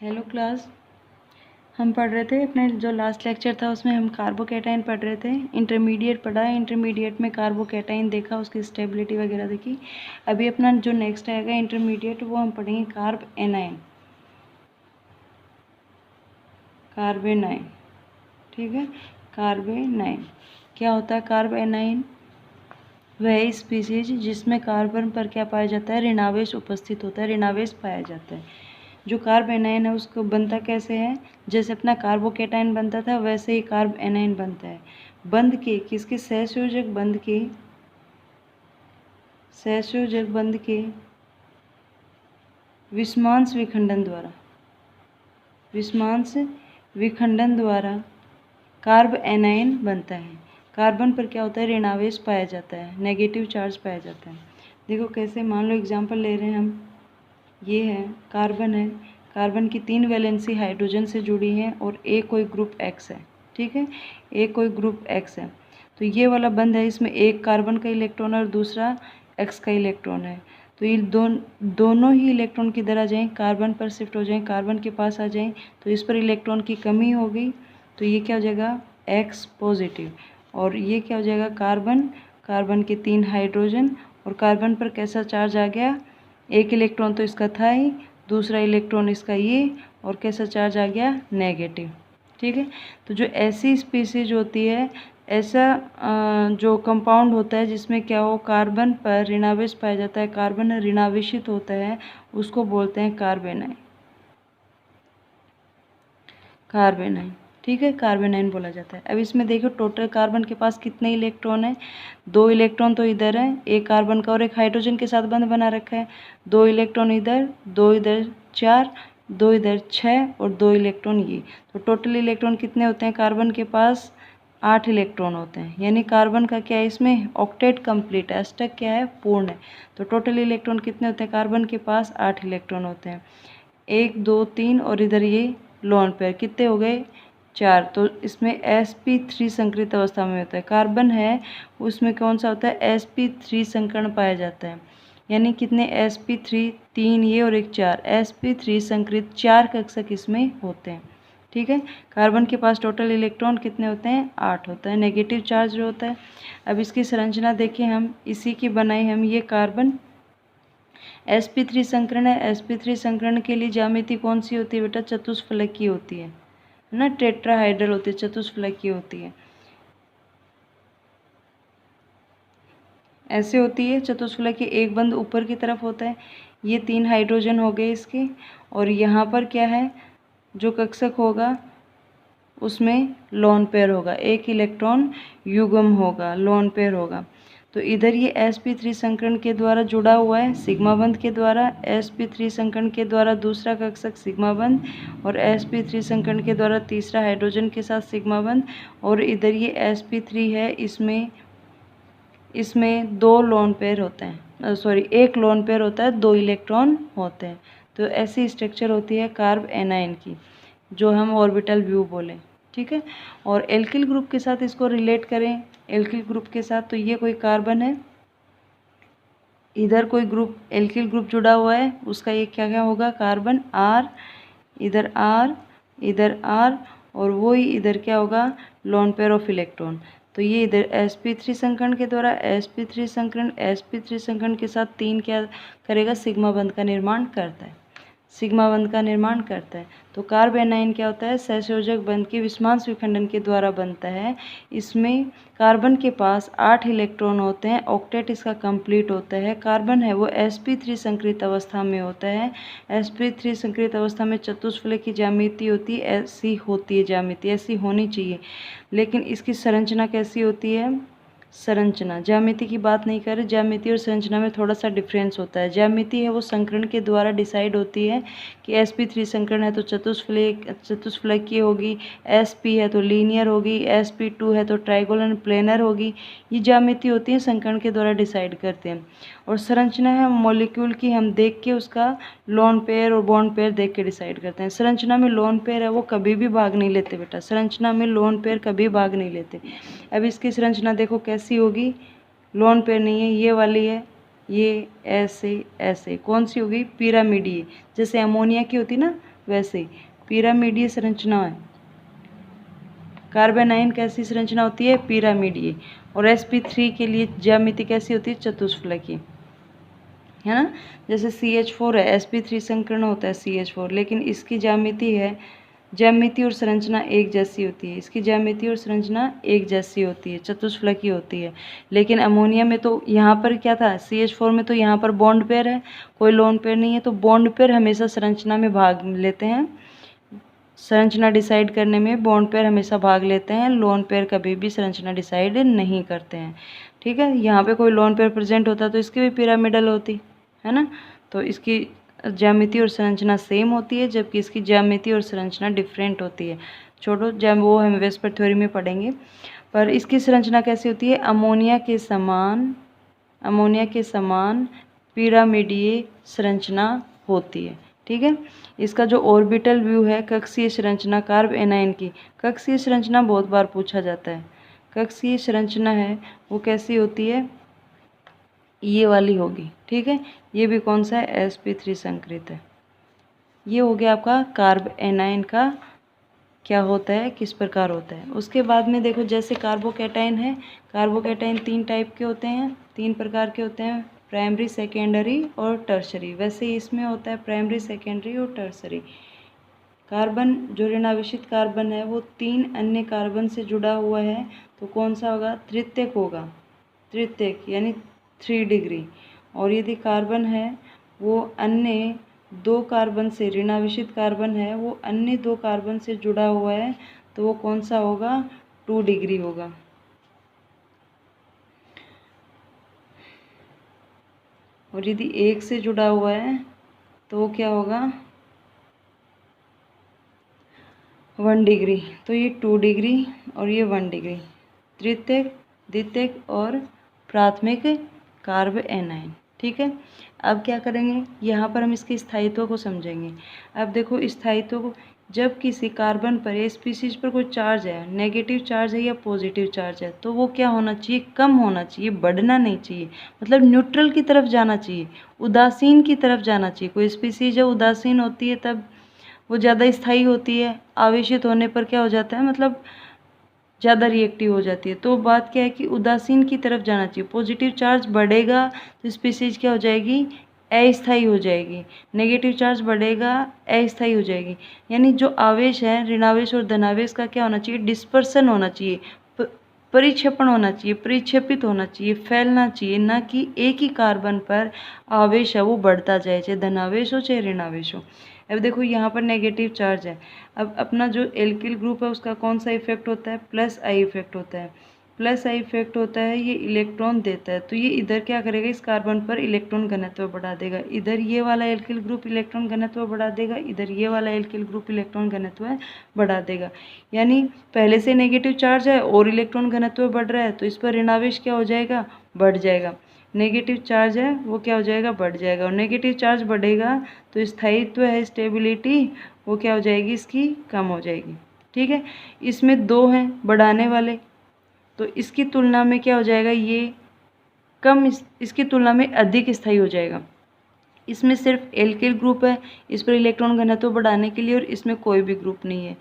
Hello class. हम पढ़ रहे थे अपने जो लास्ट लेक्चर था उसमें हम कार्बोकैटाइन पढ़ रहे थे। इंटरमीडिएट पढ़ा है, इंटरमीडिएट में कार्बोकैटाइन देखा, उसकी स्टेबिलिटी वगैरह देखी। अभी अपना जो नेक्स्ट आएगा इंटरमीडिएट वो हम पढ़ेंगे कार्ब एनाइन, कार्बेनाइन। ठीक है, कार्बेनाइन क्या होता है? कार्ब एनाइन वह स्पीसीज जिसमें कार्बन पर क्या पाया जाता है? ऋणावेश उपस्थित होता है, ऋणावेश पाया जाता है। जो कार्ब एनाइन है उसको बनता कैसे है? जैसे अपना कार्बोकैटाइन बनता था वैसे ही कार्ब एनाइन बनता है। बंध के किसके? सहसंयोजक बंध के, सहसंयोजक बंध के विषमांश विखंडन द्वारा, विषमांश विखंडन द्वारा कार्ब एनाइन बनता है। कार्बन पर क्या होता है? ऋणावेश पाया जाता है, नेगेटिव चार्ज पाया जाता है। देखो कैसे, मान लो एग्जांपल ले रहे हैं हम, ये है कार्बन है, कार्बन की 3 वैलेंसी हाइड्रोजन से जुड़ी है और एक कोई ग्रुप एक्स है। ठीक है, एक कोई ग्रुप एक्स है, तो ये वाला बंध है, इसमें एक कार्बन का इलेक्ट्रॉन और दूसरा एक्स का इलेक्ट्रॉन है। तो ये दोनों ही इलेक्ट्रॉन किधर आ जाएं? कार्बन पर शिफ्ट हो जाएं, कार्बन के पास आ जाएं। तो इस पर इलेक्ट्रॉन की कमी हो गई, तो ये क्या हो जाएगा? X positive. और ये क्या हो जाएगा? कार्बन, कार्बन के 3 हाइड्रोजन और कार्बन पर कैसा चार्ज आ गया? एक इलेक्ट्रॉन तो इसका था ही, दूसरा इलेक्ट्रॉन इसका ये, और कैसा चार्ज आ गया? नेगेटिव। ठीक है, तो जो ऐसी स्पीसीज होती है, ऐसा जो कंपाउंड होता है जिसमें क्या हो? कार्बन पर ऋणावेश पाया जाता है, कार्बन ऋणावेशित होता है, उसको बोलते हैं कार्बेनाइन, कार्बेनाइन। ठीक है, कार्बेनाइन बोला जाता है। अब इसमें देखो टोटल कार्बन के पास कितने इलेक्ट्रॉन है? 2 इलेक्ट्रॉन तो इधर है, एक कार्बन का और एक हाइड्रोजन के साथ बंध बना रखा है। 2 इलेक्ट्रॉन इधर, 2 इधर, 4, 2 इधर 6 और 2 इलेक्ट्रॉन ये। तो टोटल इलेक्ट्रॉन कितने होते हैं कार्बन के पास? 8 इलेक्ट्रॉन होते हैं। यानी कार्बन का क्या है इसमें? ऑक्टेट कंप्लीट है, अष्टक क्या है? पूर्ण है। तो टोटल इलेक्ट्रॉन कितने होते हैं कार्बन के पास? 8 इलेक्ट्रॉन होते हैं। 1 2 3 और इधर ये लोन पेयर कितने हो गए? 4। तो इसमें sp3 संकरित अवस्था में होता है। कार्बन है उसमें कौन सा होता है? sp3 संकरण पाया जाता है। यानी कितने sp3? 3 ये और एक 4, sp3 संकरित 4 कक्षक इसमें होते हैं। ठीक है, कार्बन के पास टोटल इलेक्ट्रॉन कितने होते हैं? 8 होता है, नेगेटिव चार्ज जो होता है। अब इसकी संरचना देखें हम, इसी की बनाई हम, ये कार्बन sp3 संकरण है। sp3 संकरण के लिए ज्यामिति कौन सी होती है बेटा? चतुष्फलक की होती है ना, टेट्राहाइड्रल होती है, चतुष्फलक की होती है। ऐसे होती है चतुष्फलक की, एक बंद ऊपर की तरफ होता है, ये 3 हाइड्रोजन हो गए इसके, और यहाँ पर क्या है? जो कक्षक होगा उसमें लोन पेयर होगा, एक इलेक्ट्रॉन युग्म होगा, लोन पेयर होगा। तो इधर ये sp3 संकरण के द्वारा जुड़ा हुआ है, सिग्मा बंध के द्वारा। sp3 संकरण के द्वारा दूसरा कक्षक सिग्मा बंध, और sp3 संकरण के द्वारा तीसरा हाइड्रोजन के साथ सिग्मा बंध। और इधर ये sp3 है, इसमें 2 लोन पेयर होते हैं, सॉरी एक लोन पेयर होता है, 2 इलेक्ट्रॉन होते हैं। तो ऐसी स्ट्रक्चर होती है कार्ब एनाइन की, जो हम ऑर्बिटल व्यू बोले। ठीक है, और एल्किल ग्रुप के साथ इसको रिलेट करें, एल्किल ग्रुप के साथ, तो ये कोई कार्बन है, इधर कोई ग्रुप एल्किल ग्रुप जुड़ा हुआ है, उसका ये क्या क्या होगा? कार्बन R, इधर R, इधर R, और वो ही इधर क्या होगा? Lone pair of electron. तो ये इधर sp3 संकरण के द्वारा sp3 संकरण, sp3 संकरण के साथ 3 क्या करेगा? सिग्मा बंध का निर्माण करता है, सिग्मा बंध का निर्माण करता है। तो कार्ब एनाइन क्या होता है? सहसंयोजक बंध के विषमांश विखंडन के द्वारा बनता है। इसमें कार्बन के पास 8 इलेक्ट्रॉन होते हैं, ऑक्टेट इसका कंप्लीट होता है। कार्बन है वो sp3 संकरित अवस्था में होता है। sp3 संकरित अवस्था में चतुष्फलक की ज्यामिति होती है, ऐसी होती है ज्यामिति, ऐसी होनी चाहिए। लेकिन इसकी संरचना कैसी होती है? संरचना, ज्यामिति की बात नहीं कर रहे, ज्यामिति और संरचना में थोड़ा सा डिफरेंस होता है। ज्यामिति है वो संकरण के द्वारा डिसाइड होती है कि sp3 संकरण है तो चतुष्फलक की होगी, sp है तो लीनियर होगी, sp2 है तो ट्राइगोनल प्लेनर होगी। ये ज्यामिति होती है, संकरण के द्वारा डिसाइड करते हैं। और संरचना है मॉलिक्यूल की, हम देख के उसका लोन पेयर और बॉन्ड पेयर देख के डिसाइड करते हैं। संरचना में लोन पेयर है वो कभी भी भाग नहीं लेते बेटा, संरचना में लोन पेयर कभी भाग नहीं लेते। अब इसकी संरचना देखो कैसी होगी? लोन पेयर नहीं है, ये वाली है, ये ऐसे ऐसे, कौन सी होगी? पिरामिडीय, जैसे अमोनिया की होती ना वैसे ही पिरामिडीय संरचना है। कार्बन आयन कैसी संरचना होती है? पिरामिडीय। और sp3 के लिए ज्यामिति कैसी होती है? चतुष्फलकीय, है ना। जैसे CH4 है, sp3 संकर्ण होता है CH4, लेकिन इसकी ज्यामिति और संरचना एक जैसी होती है। इसकी ज्यामिति और संरचना एक जैसी होती है, चतुष्फलकीय होती है। लेकिन अमोनिया में तो यहाँ पर क्या था, CH4 में तो यहाँ पर बॉन्ड पेयर है, कोई लोन पेयर नहीं है। तो बॉन्ड पेयर हमेशा संरचना में भाग लेते हैं, संरचना डिसाइड करने में बॉन्ड पेयर हमेशा भाग लेते हैं, लोन पेयर कभी भी संरचना डिसाइड नहीं करते हैं। ठीक है, यहाँ पे कोई लोन पेयर प्रेजेंट होता तो इसकी भी पिरामिडल होती, है ना। तो इसकी ज्यामिति और संरचना सेम होती है, जबकि इसकी ज्यामिति और संरचना डिफरेंट होती है। छोड़ो, जब वो हम वेस्पर थ्योरी में पढ़ेंगे। पर इसकी संरचना कैसी होती है? अमोनिया के समान पिरामिडीय संरचना होती है। ठीक है, इसका जो ऑर्बिटल व्यू है, कक्षीय संरचना कार्ब एनायन की, कक्षीय संरचना बहुत बार पूछा जाता है। कक्षीय संरचना है वो कैसी होती है? ये वाली होगी। ठीक है, ये भी कौन सा है? sp3 संकरित है। ये हो गया आपका कार्ब एनायन का क्या होता है, किस प्रकार होता है। उसके बाद में देखो, जैसे कार्बोकैटायन है, कार्बोकैटायन 3 टाइप के होते हैं, 3 प्रकार के होते हैं, प्राइमरी, सेकेंडरी और टर्शरी। वैसे ही इसमें होता है प्राइमरी, सेकेंडरी और टर्शरी। कार्बन जो ऋणावेशित कार्बन है वो 3 अन्य कार्बन से जुड़ा हुआ है, तो कौन सा होगा? तृतीयक होगा, तृतीयक यानी 3 डिग्री। और यदि कार्बन है वो अन्य 2 कार्बन से, ऋणावेशित कार्बन है वो अन्य 2 कार्बन से जुड़ा हुआ है, तो वो कौन सा होगा? 2 डिग्री होगा। और यदि एक से जुड़ा हुआ है तो वो क्या होगा? 1 डिग्री। तो ये 2 डिग्री और ये 1 डिग्री, तृतीयक, द्वितीयक और प्राथमिक कार्ब एनायन। ठीक है, अब क्या करेंगे, यहाँ पर हम इसके स्थायित्व को समझेंगे। अब देखो, स्थायित्व को, जब किसी कार्बन पर या स्पीसीज पर कोई चार्ज है, नेगेटिव चार्ज है या पॉजिटिव चार्ज है, तो वो क्या होना चाहिए? कम होना चाहिए, बढ़ना नहीं चाहिए, मतलब न्यूट्रल की तरफ जाना चाहिए, उदासीन की तरफ जाना चाहिए। कोई स्पीसीज जब उदासीन होती है तब वो ज़्यादा स्थायी होती है, आवेशित होने पर क्या हो जाता है, मतलब ज़्यादा रिएक्टिव हो जाती है। तो बात क्या है कि उदासीन की तरफ जाना चाहिए। पॉजिटिव चार्ज बढ़ेगा तो स्पीसीज क्या हो जाएगी? अस्थायी हो जाएगी। नेगेटिव चार्ज बढ़ेगा, अस्थायी हो जाएगी। यानी जो आवेश है, ऋणावेश और धनावेश का क्या होना चाहिए? डिस्पर्सन होना चाहिए, परिक्षेपण होना चाहिए, परिक्षेपित होना चाहिए, फैलना चाहिए, ना कि एक ही कार्बन पर आवेश है वो बढ़ता जाए, चाहे धनावेश हो चाहे ऋणावेश हो। अब देखो, यहाँ पर नेगेटिव चार्ज है। अब अपना जो एल्किल ग्रुप है उसका कौन सा इफेक्ट होता है? प्लस आई इफेक्ट होता है। प्लस आई इफेक्ट होता है, ये इलेक्ट्रॉन देता है, तो ये इधर क्या करेगा? इस कार्बन पर इलेक्ट्रॉन घनत्व बढ़ा देगा। इधर ये वाला एल्किल ग्रुप इलेक्ट्रॉन घनत्व बढ़ा देगा, इधर ये वाला एल्किल ग्रुप इलेक्ट्रॉन घनत्व बढ़ा देगा। यानी पहले से नेगेटिव चार्ज है और इलेक्ट्रॉन घनत्व बढ़ रहा है, तो इस पर ऋणावेश क्या हो जाएगा? बढ़ जाएगा। नेगेटिव चार्ज है वो क्या हो जाएगा? बढ़ जाएगा। और नेगेटिव चार्ज बढ़ेगा तो स्थायित्व है, स्टेबिलिटी, वो क्या हो जाएगी? इसकी कम हो जाएगी। ठीक है, इसमें 2 हैं बढ़ाने वाले, तो इसकी तुलना में क्या हो जाएगा? ये कम, इसकी तुलना में अधिक स्थायी हो जाएगा। इसमें सिर्फ एल्किल ग्रुप है, इस पर इलेक्ट्रॉन घनत्व बढ़ाने के लिए, और इसमें कोई भी ग्रुप नहीं है,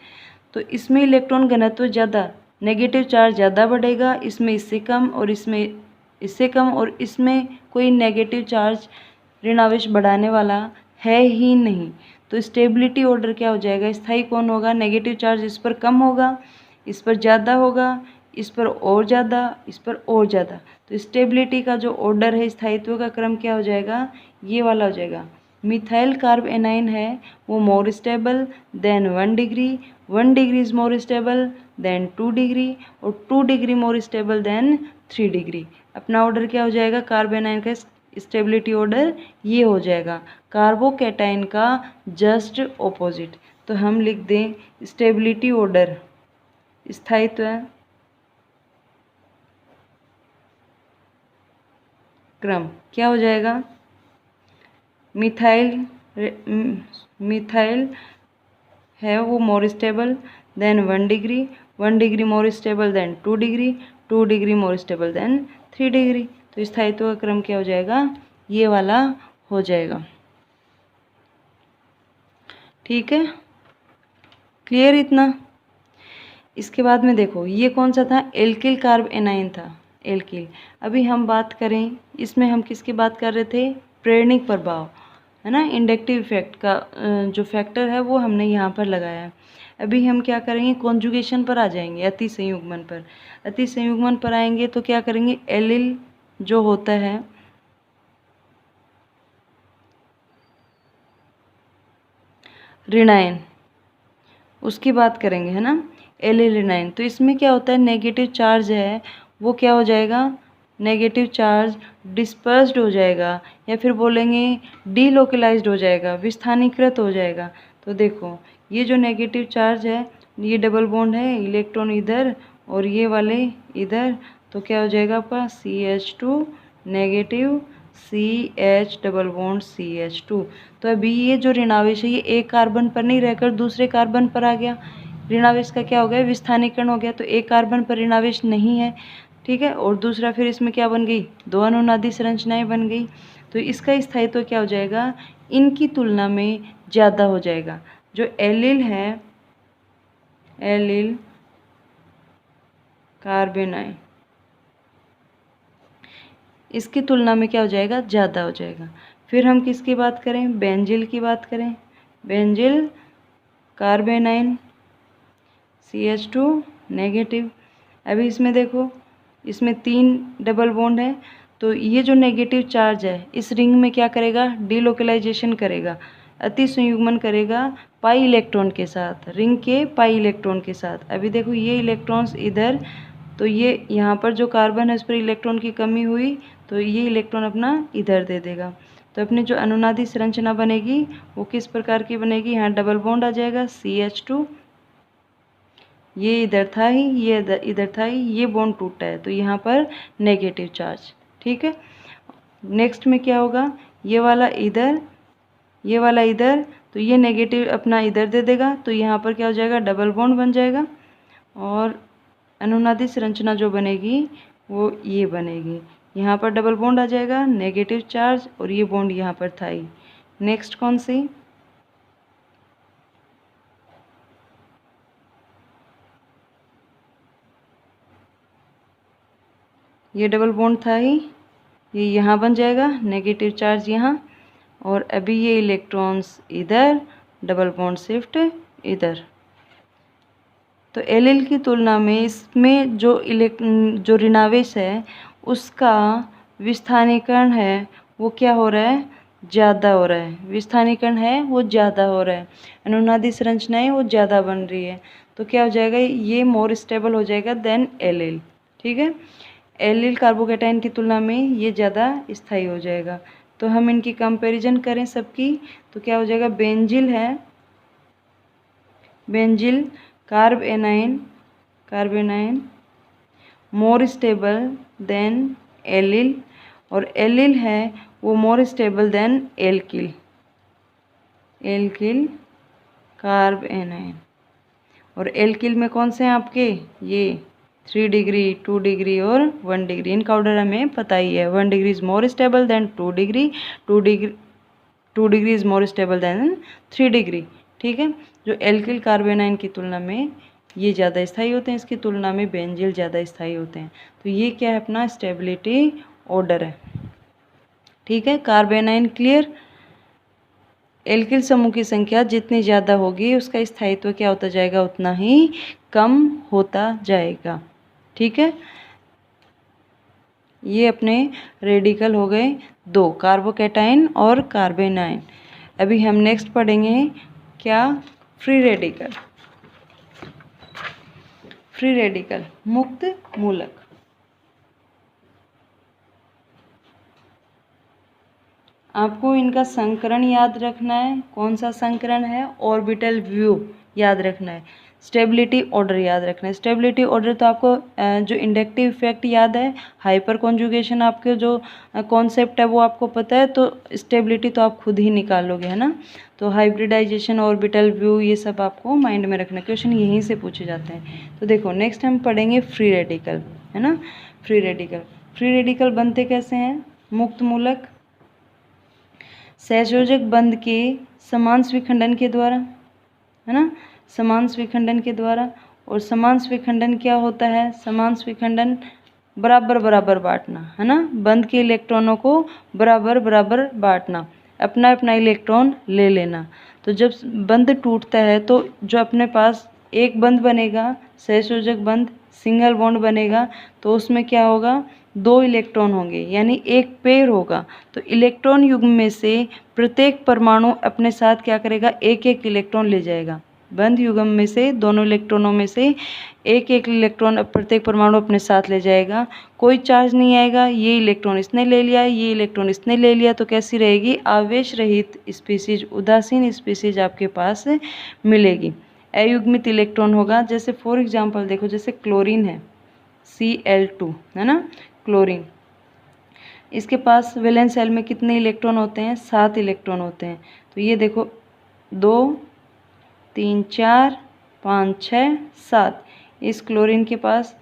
तो इसमें इलेक्ट्रॉन घनत्व ज़्यादा, नेगेटिव चार्ज ज़्यादा बढ़ेगा, इसमें इससे कम, और इसमें इससे कम, और इसमें कोई नेगेटिव चार्ज ऋणावेश बढ़ाने वाला है ही नहीं। तो स्टेबिलिटी ऑर्डर क्या हो जाएगा? स्थायी कौन होगा? नेगेटिव चार्ज इस पर कम होगा, इस पर ज़्यादा होगा, इस पर और ज़्यादा, इस पर और ज़्यादा। तो स्टेबिलिटी का जो ऑर्डर है, स्थायित्व का क्रम क्या हो जाएगा? ये वाला हो जाएगा। मिथाइल कार्ब एनाइन है वो more stable then 1 degree, 1 degree is more stable then 2 degree, और 2 डिग्री मोर स्टेबल देन 3 डिग्री। अपना ऑर्डर क्या हो जाएगा? कार्ब एनाइन का स्टेबिलिटी ऑर्डर ये हो जाएगा, कार्बोकैटायन का जस्ट ऑपोजिट। तो हम लिख दें स्टेबिलिटी ऑर्डर, स्थायित्व क्रम क्या हो जाएगा? मिथाइल है वो more stable then 1 degree, 1 degree मोर स्टेबल देन 2 डिग्री, 2 डिग्री मोर स्टेबल देन 3 डिग्री। तो स्थायित्व का क्रम क्या हो जाएगा? ये वाला हो जाएगा। ठीक है, क्लियर इतना। इसके बाद में देखो ये कौन सा था, एल्किल कार्ब एनाइन था, एल्किल। अभी हम बात करें इसमें, हम किसकी बात कर रहे थे, प्रेरणिक प्रभाव, है ना, इंडक्टिव इफेक्ट का जो फैक्टर है वो हमने यहाँ पर लगाया है। अभी हम क्या करेंगे, कॉन्जुगेशन पर आ जाएंगे, अति संयुग्मन पर। अति संयुग्मन पर आएंगे तो क्या करेंगे, एलिल जो होता है ऋणायन, उसकी बात करेंगे, है ना, एलिल ऋणायन। तो इसमें क्या होता है, नेगेटिव चार्ज है वो क्या हो जाएगा, नेगेटिव चार्ज डिस्पर्स्ड हो जाएगा, या फिर बोलेंगे डीलोकलाइज्ड हो जाएगा, विस्थानीकृत हो जाएगा। तो देखो ये जो नेगेटिव चार्ज है, ये डबल बॉन्ड है, इलेक्ट्रॉन इधर और ये वाले इधर, तो क्या हो जाएगा आपका CH2 negative, CH double bond CH2। तो अभी ये जो ऋणावेश है ये एक कार्बन पर नहीं रहकर दूसरे कार्बन पर आ गया, ऋणावेश का क्या हो गया, विस्थानीकरण हो गया। तो एक कार्बन पर ऋणावेश नहीं है, ठीक है, और दूसरा फिर इसमें क्या बन गई, दो अनुनादी संरचनाएं बन गई। तो इसका स्थायित्व क्या हो जाएगा, इनकी तुलना में ज़्यादा हो जाएगा। जो एलिल है, एलिल कार्बेनाइन, इसकी तुलना में क्या हो जाएगा, ज़्यादा हो जाएगा। फिर हम किसकी बात करें, बेंजिल की बात करें, बेंजिल कार्बेनाइन CH2 नेगेटिव। अभी इसमें देखो, इसमें 3 डबल बॉन्ड है, तो ये जो नेगेटिव चार्ज है इस रिंग में क्या करेगा, डीलोकलाइजेशन करेगा, अति संयुग्मन करेगा पाई इलेक्ट्रॉन के साथ, रिंग के पाई इलेक्ट्रॉन के साथ। अभी देखो ये इलेक्ट्रॉन्स इधर, तो ये यहाँ पर जो कार्बन है उस पर इलेक्ट्रॉन की कमी हुई, तो ये इलेक्ट्रॉन अपना इधर दे देगा। तो अपनी जो अनुनादी संरचना बनेगी वो किस प्रकार की बनेगी, यहाँ डबल बॉन्ड आ जाएगा CH2, ये इधर था ही, ये इधर था ही, ये बॉन्ड टूटा है तो यहाँ पर नेगेटिव चार्ज, ठीक है। नेक्स्ट में क्या होगा, ये वाला इधर, ये वाला इधर, तो ये नेगेटिव अपना इधर दे देगा, तो यहाँ पर क्या हो जाएगा, डबल बॉन्ड बन जाएगा, और अनुनादी संरचना जो बनेगी वो ये बनेगी, यहाँ पर डबल बॉन्ड आ जाएगा, नेगेटिव चार्ज, और ये बॉन्ड यहाँ पर था ही। नेक्स्ट कौन सी, ये डबल बॉन्ड था ही, ये यहाँ बन जाएगा, नेगेटिव चार्ज यहाँ, और अभी ये इलेक्ट्रॉन्स इधर, डबल बॉन्ड शिफ्ट इधर। तो एलिल की तुलना में इसमें जो ऋणावेश है उसका विस्थानीकरण है वो क्या हो रहा है, ज़्यादा हो रहा है, विस्थानीकरण है वो ज़्यादा हो रहा है, अनुनादी संरचनाएं वो ज़्यादा बन रही है। तो क्या हो जाएगा, ये मोर स्टेबल हो जाएगा देन एलिल, ठीक है। एलिल कार्बोकेटाइन की तुलना में ये ज़्यादा स्थायी हो जाएगा। तो हम इनकी कंपैरिजन करें सबकी, तो क्या हो जाएगा, बेंजिल है, benzyl carbanion, carbanion more stable than allyl, और एलिल है वो more stable than alkyl, alkyl carbanion. और एल्किल में कौन से हैं आपके, ये 3 डिग्री, 2 डिग्री और 1 डिग्री। इनका ऑर्डर हमें पता ही है, 1 degree is more stable then 2 degree, 2 degree is more stable then 3 degree, ठीक है। जो एल्किल कार्बेनाइन की तुलना में ये ज़्यादा स्थायी होते हैं, इसकी तुलना में बेंजिल ज़्यादा स्थायी होते हैं। तो ये क्या है, अपना स्टेबिलिटी ऑर्डर है, ठीक है। कार्बेनाइन क्लियर। एल्किल समूह की संख्या जितनी ज़्यादा होगी उसका स्थायित्व क्या होता जाएगा, उतना ही कम होता जाएगा, ठीक है। ये अपने रेडिकल हो गए 2, कार्बोकेटाइन और कार्बेनाइन। अभी हम नेक्स्ट पढ़ेंगे क्या, फ्री रेडिकल। फ्री रेडिकल मुक्त मूलक। आपको इनका संकरण याद रखना है, कौन सा संकरण है, ऑर्बिटल व्यू याद रखना है, स्टेबिलिटी ऑर्डर याद रखना है। स्टेबिलिटी ऑर्डर तो आपको जो इंडक्टिव इफेक्ट याद है, हाइपर कॉन्जुगेशन आपके जो कॉन्सेप्ट है वो आपको पता है, तो स्टेबिलिटी तो आप खुद ही निकालोगे, है ना। तो हाइब्रिडाइजेशन, ऑर्बिटल व्यू, ये सब आपको माइंड में रखना, क्वेश्चन यहीं से पूछे जाते हैं। तो देखो नेक्स्ट हम पढ़ेंगे फ्री रेडिकल, है ना। फ्री रेडिकल, फ्री रेडिकल बनते कैसे हैं, मुक्त मूलक सहसंयोजक बंध के समान स्विखंडन के द्वारा, है ना, समान स्विखंडन के द्वारा। और समान स्विखंडन क्या होता है? समान स्विखंडन बराबर बराबर बांटना, है ना, बंद के इलेक्ट्रॉनों को बराबर बराबर बांटना, अपना अपना इलेक्ट्रॉन ले लेना। तो जब बंध टूटता है तो जो अपने पास एक बंध बनेगा, सहसंयोजक बंध, सिंगल बॉन्ड बनेगा, तो उसमें क्या होगा? 2 इलेक्ट्रॉन होंगे, यानी एक पेयर होगा। तो इलेक्ट्रॉन युग्म में से प्रत्येक परमाणु अपने साथ क्या करेगा? एक एक इलेक्ट्रॉन ले जाएगा। बंध युग्म में से दोनों इलेक्ट्रॉनों में से एक एक इलेक्ट्रॉन प्रत्येक परमाणु अपने साथ ले जाएगा। कोई चार्ज नहीं आएगा, ये इलेक्ट्रॉन इसने ले लिया, ये इलेक्ट्रॉन इसने ले लिया, तो कैसी रहेगी? आवेश रहित स्पीसीज, उदासीन स्पीसीज आपके पास मिलेगी। अयुग्मित इलेक्ट्रॉन होगा। जैसे फॉर एग्जांपल देखो, जैसे क्लोरीन है Cl2, है ना, क्लोरीन, इसके पास वैलेंस शेल में कितने इलेक्ट्रॉन होते हैं? 7 इलेक्ट्रॉन होते हैं। तो ये देखो 2 3 4 5 6 7, इस क्लोरीन के पास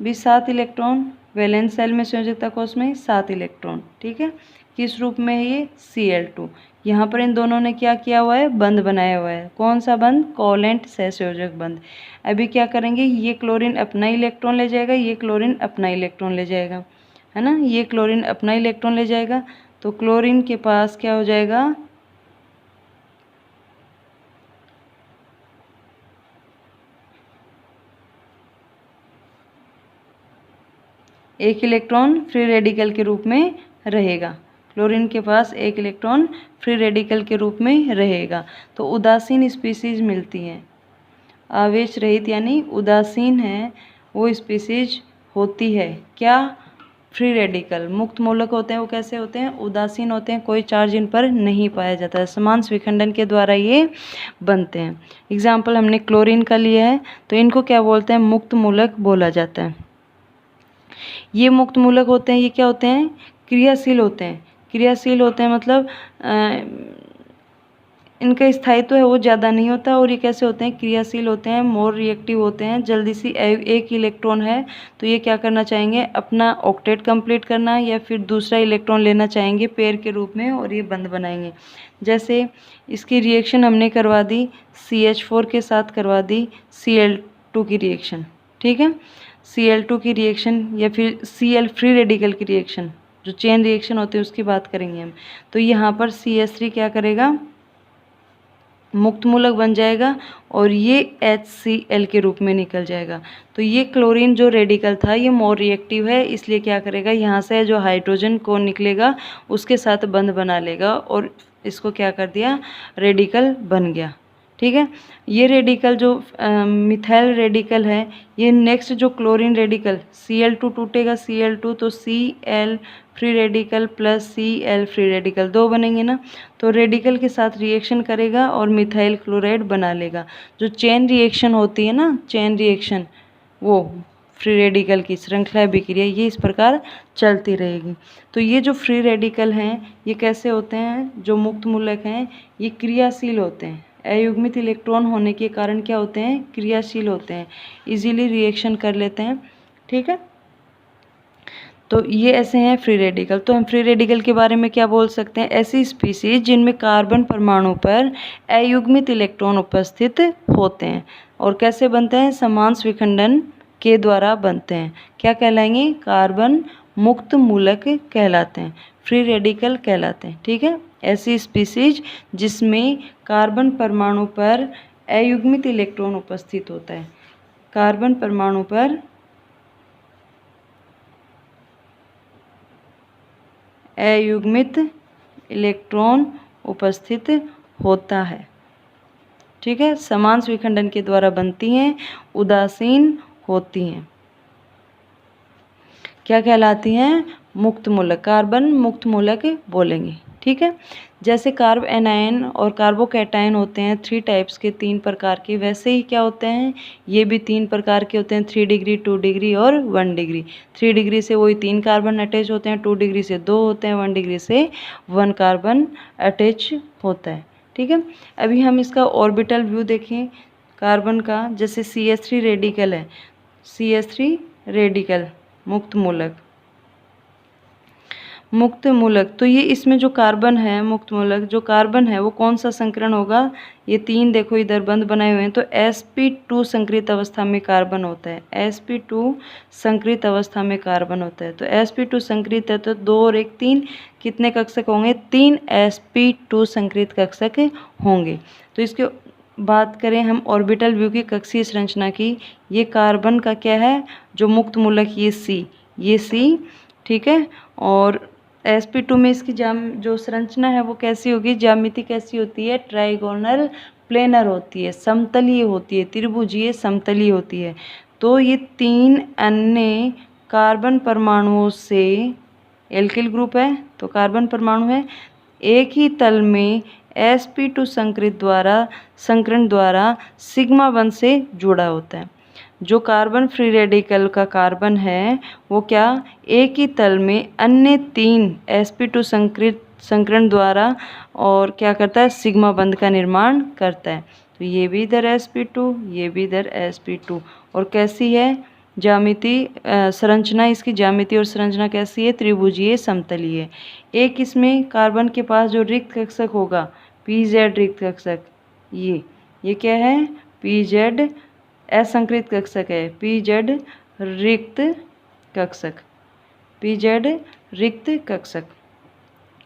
भी 7 इलेक्ट्रॉन, वैलेंस शेल में संयोजकता कोष में 7 इलेक्ट्रॉन। ठीक है, किस रूप में है ये? Cl2। यहाँ पर इन दोनों ने क्या किया हुआ है? बंध बनाया हुआ है। कौन सा बंध? कोवेलेंट सहसंयोजक बंध। अभी क्या करेंगे? ये क्लोरीन अपना इलेक्ट्रॉन ले जाएगा, ये क्लोरीन अपना इलेक्ट्रॉन ले जाएगा, है ना, ये क्लोरीन अपना इलेक्ट्रॉन ले जाएगा। तो क्लोरीन के पास क्या हो जाएगा? एक इलेक्ट्रॉन फ्री रेडिकल के रूप में रहेगा। क्लोरीन के पास एक इलेक्ट्रॉन फ्री रेडिकल के रूप में रहेगा। तो उदासीन स्पीसीज मिलती हैं, आवेश रहित यानी उदासीन है वो स्पीसीज होती है। क्या? फ्री रेडिकल, मुक्त मूलक होते हैं। वो कैसे होते हैं? उदासीन होते हैं, कोई चार्ज इन पर नहीं पाया जाता है। समान स्विखंडन के द्वारा ये बनते हैं। एग्जाम्पल हमने क्लोरीन का लिया है, तो इनको क्या बोलते हैं? मुक्त मूलक बोला जाता है। ये मुक्त मूलक होते हैं, ये क्या होते हैं? क्रियाशील होते हैं। क्रियाशील होते हैं मतलब इनका स्थायित्व है वो ज़्यादा नहीं होता। और ये कैसे होते हैं? क्रियाशील होते हैं, मोर रिएक्टिव होते हैं। जल्दी सी एक इलेक्ट्रॉन है तो ये क्या करना चाहेंगे? अपना ऑक्टेट कंप्लीट करना या फिर दूसरा इलेक्ट्रॉन लेना चाहेंगे पेयर के रूप में, और ये बंध बनाएंगे। जैसे इसकी रिएक्शन हमने करवा दी, CH4 के साथ करवा दी Cl2 की रिएक्शन। ठीक है, Cl2 की रिएक्शन या फिर Cl फ्री रेडिकल की रिएक्शन, जो चेन रिएक्शन होती है उसकी बात करेंगे हम। तो यहाँ पर CH3 क्या करेगा? मुक्त मूलक बन जाएगा और ये HCl के रूप में निकल जाएगा। तो ये क्लोरीन जो रेडिकल था ये मोर रिएक्टिव है, इसलिए क्या करेगा? यहाँ से जो हाइड्रोजन को निकलेगा उसके साथ बंध बना लेगा और इसको क्या कर दिया? रेडिकल बन गया। ठीक है, ये रेडिकल जो मिथाइल रेडिकल है, ये नेक्स्ट जो क्लोरीन रेडिकल Cl2 टूटेगा, Cl2, तो Cl free radical plus Cl free radical 2 बनेंगे ना। तो रेडिकल के साथ रिएक्शन करेगा और मिथाइल क्लोराइड बना लेगा। जो चेन रिएक्शन होती है ना, चेन रिएक्शन, वो फ्री रेडिकल की श्रृंखला अभिक्रिया ये इस प्रकार चलती रहेगी। तो ये जो फ्री रेडिकल हैं ये कैसे होते हैं? जो मुक्त मूलक हैं ये क्रियाशील होते हैं। अयुग्मित इलेक्ट्रॉन होने के कारण क्या होते हैं? क्रियाशील होते हैं, इजीली रिएक्शन कर लेते हैं। ठीक है, तो ये ऐसे हैं फ्री रेडिकल। तो हम फ्री रेडिकल के बारे में क्या बोल सकते हैं? ऐसी स्पीसीज जिनमें कार्बन परमाणु पर अयुग्मित इलेक्ट्रॉन उपस्थित होते हैं। और कैसे बनते हैं? समान स्विखंडन के द्वारा बनते हैं। क्या कहलाएंगे? कार्बन मुक्त मूलक कहलाते हैं, फ्री रेडिकल कहलाते हैं। ठीक है, ऐसी स्पीसीज जिसमें कार्बन परमाणु पर अयुग्मित इलेक्ट्रॉन उपस्थित होता है। कार्बन परमाणु पर अयुग्मित इलेक्ट्रॉन उपस्थित होता है। ठीक है, समान स्विखंडन के द्वारा बनती हैं, उदासीन होती हैं। क्या कहलाती हैं? मुक्त मूलक, कार्बन मुक्त मूलक बोलेंगे। ठीक है, जैसे कार्ब एनायन और कार्बोकैटायन होते हैं 3 टाइप्स के, 3 प्रकार के, वैसे ही क्या होते हैं? ये भी 3 प्रकार के होते हैं, 3 डिग्री, 2 डिग्री और 1 डिग्री। 3 डिग्री से वही 3 कार्बन अटैच होते हैं, 2 डिग्री से 2 होते हैं, 1 डिग्री से 1 कार्बन अटैच होता है। ठीक है, अभी हम इसका ऑर्बिटल व्यू देखें कार्बन का। जैसे CH3 रेडिकल है, CH3 रेडिकल मुक्त मूलक, मुक्त मूलक, तो ये इसमें जो कार्बन है, मुक्त मूलक जो कार्बन है वो कौन सा संकरण होगा? ये 3 देखो इधर बंद बनाए हुए हैं, तो sp2 संकरित अवस्था में कार्बन होता है। sp2 संकरित अवस्था में कार्बन होता है। तो sp2 संकरित है तो 2 और 1 3, कितने कक्षक होंगे? 3 sp2 संकरित कक्षक होंगे। तो इसके बात करें हम ऑर्बिटल व्यू की कक्षीय संरचना की, ये कार्बन का क्या है जो मुक्त मूलक, ये C, ठीक है। और sp2 में इसकी जो संरचना है वो कैसी होगी? ज्यामिति कैसी होती है? ट्राइगोनल प्लेनर होती है, समतलीय होती है, त्रिभुजीय समतलीय होती है। तो ये 3 अन्य कार्बन परमाणुओं से, एल्किल ग्रुप है तो कार्बन परमाणु है, एक ही तल में sp2 संकरण द्वारा सिग्मा बंध से जुड़ा होता है। जो कार्बन फ्री रेडिकल का कार्बन है वो क्या एक ही तल में अन्य 3 sp2 संकरण द्वारा और क्या करता है? सिग्मा बंध का निर्माण करता है। तो ये भी इधर sp2, ये भी इधर sp2। और कैसी है ज्यामिति संरचना? इसकी ज्यामिति और संरचना कैसी है? त्रिभुजीय समतलीय। एक इसमें कार्बन के पास जो रिक्त कक्षक होगा, pz रिक्त कक्षक, ये क्या है? pz असंकृत कक्षक है, pz रिक्त कक्षक, pz रिक्त कक्षक।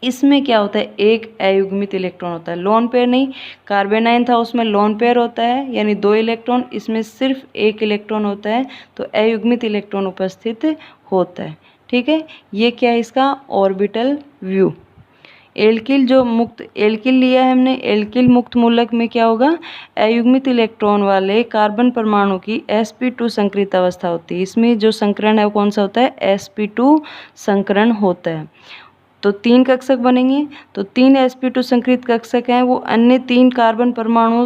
इसमें क्या होता है? एक अयुग्मित इलेक्ट्रॉन होता है, लोन पेयर नहीं। कार्बेनाइन था उसमें लोन पेयर होता है यानी 2 इलेक्ट्रॉन, इसमें सिर्फ 1 इलेक्ट्रॉन होता है, तो अयुग्मित इलेक्ट्रॉन उपस्थित होता है, ठीक है। ये क्या है इसका? Orbital view. एल्किल जो मुक्त एल्किल लिया है हमने, एल्किल मुक्त मूलक में क्या होगा? अयुग्मित इलेक्ट्रॉन वाले कार्बन परमाणु की sp2 संकरित अवस्था होती है। इसमें जो संकरण है वो कौन सा होता है? sp2 संकरण होता है। तो 3 कक्षक बनेंगे, तो 3 sp2 संकरित कक्षक हैं, वो अन्य 3 कार्बन परमाणुओं